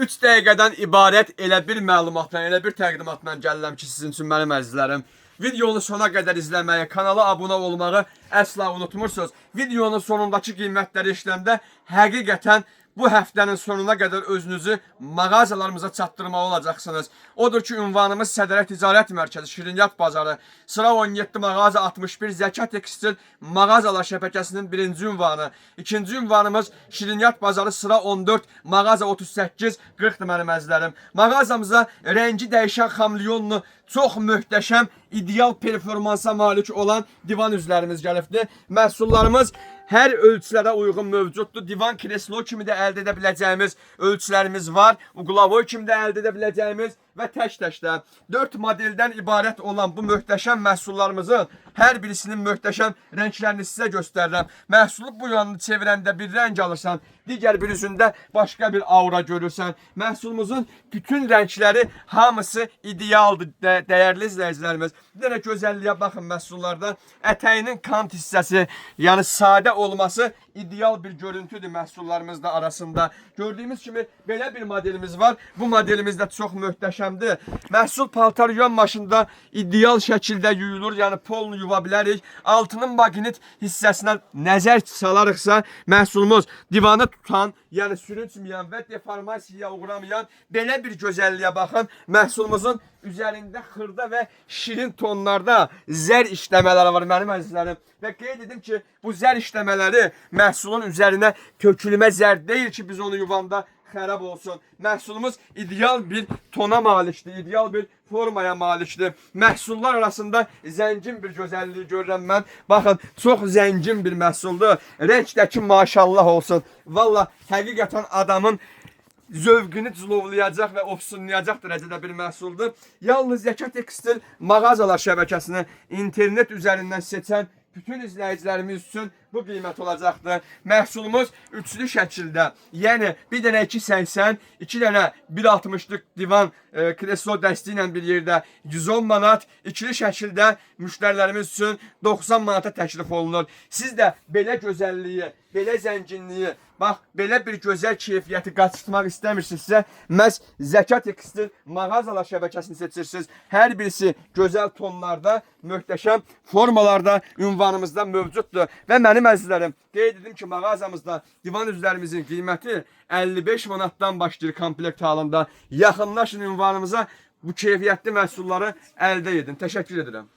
3 dəqiqədən ibarət elə bir məlumatla, elə bir təqdimatla gəlirəm ki, sizin üçün mənim əzizlərim. Videonu sona qədər izləməyi, kanala abunə olmağı əsla unutmursunuz. Videonun sonundakı qiymətləri işləndə həqiqətən bu həftənin sonuna qədər özünüzü mağazalarımıza çatdırmalı olacaqsınız. Odur ki, ünvanımız Sədərə Ticarət Mərkəzi, Şirinyat Bazarı, sıra 17 mağaza 61 Zəka Tekstil mağazalar şəbəkəsinin birinci ünvanı. İkinci ünvanımız Şirinyat Bazarı, sıra 14 mağaza 38 40 mənim əzizlərim. Mağazamıza rəngi dəyişən xamliyonlu, çox möhtəşəm, ideal performansa malik olan divan üzlərimiz gəlibdir. Məhsullarımız hər ölçülərə uyğun mövcuddur. Divan kreslo kimi də əldə edə biləcəyimiz ölçülərimiz var. Uqlavoy kimi də əldə edə biləcəyimiz və tək-təkdə 4 modeldən ibarət olan bu möhtəşəm məhsullarımızın hər birisinin möhtəşəm rənglərini sizə göstərirəm. Məhsulu bu yanını çevirəndə bir rəng alırsan, digər bir üzündə başqa bir aura görürsən. Məhsulumuzun bütün rəngləri hamısı idealdır, dəyərli izləyicilərimiz. Bir dənə gözəlliyə baxın məhsullarda. Ətəyinin kant hissəsi, yəni sadə olması ideal bir görüntüdür məhsullarımızda arasında. Gördüyümüz kimi belə bir modelimiz var. Bu modelimiz də çox möhtəşəmdir. Məhsul paltar yuyan maşında ideal şəkildə yuyulur, yəni polunu yuva bilərik. Altının maqnit hissəsinə nəzər salarıqsa, məhsulumuz divanı tutan, yəni sürünməyən və deformasiyaya uğramayan belə bir gözəlliyə baxın. Məhsulumuzun üzərində xırda və şirin tonlarda zər işləmələri var mənim əzizlərim. Və qeyd edim ki, bu zər işləmələri məhsulun üzərinə tökülmə zər deyil ki, biz onu yuvanda xərab olsun. Məhsulumuz ideal bir tona malikdir, ideal bir formaya malikdir. Məhsullar arasında zəngin bir gözəlliyi görürəm mən. Baxın, çox zəngin bir məhsuldur. Rəngdəki maşallah olsun. Valla həqiqətən adamın zövqünü cılovlayacaq və ofsunlayacaq dərəcədə bir məhsuldur. Yalnız Zəka Tekstil mağazalar şəbəkəsini internet üzərindən seçən bütün izləyicilərimiz üçün bu qiymət olacaqdır. Məhsulumuz üçlü şəkildə, yəni bir dənə 2.80, 2 dənə 1.60'lıq divan kreslo dəsti ilə bir yerdə 110 manat, ikili şəkildə müştərilərimiz üçün 90 manata təklif olunur. Siz də belə gözəlliyi, belə zənginliyi, bax, belə bir gözəl keyfiyyəti qaçırtmaq istəmirsinizsə, məhz Zəka Tekstil mağazalar şəbəkəsini seçirsiniz. Hər birisi gözəl tonlarda, möhtəşəm formalarda ünvanımızda mövcuddur. Və mənim əzizlərim, qeyd edim ki, mağazamızda divan üzlərimizin qiyməti 55 manatdan başlayır komplekt halında. Yaxınlaşın ünvanımıza, bu keyfiyyətli məhsulları əldə edin. Təşəkkür edirəm.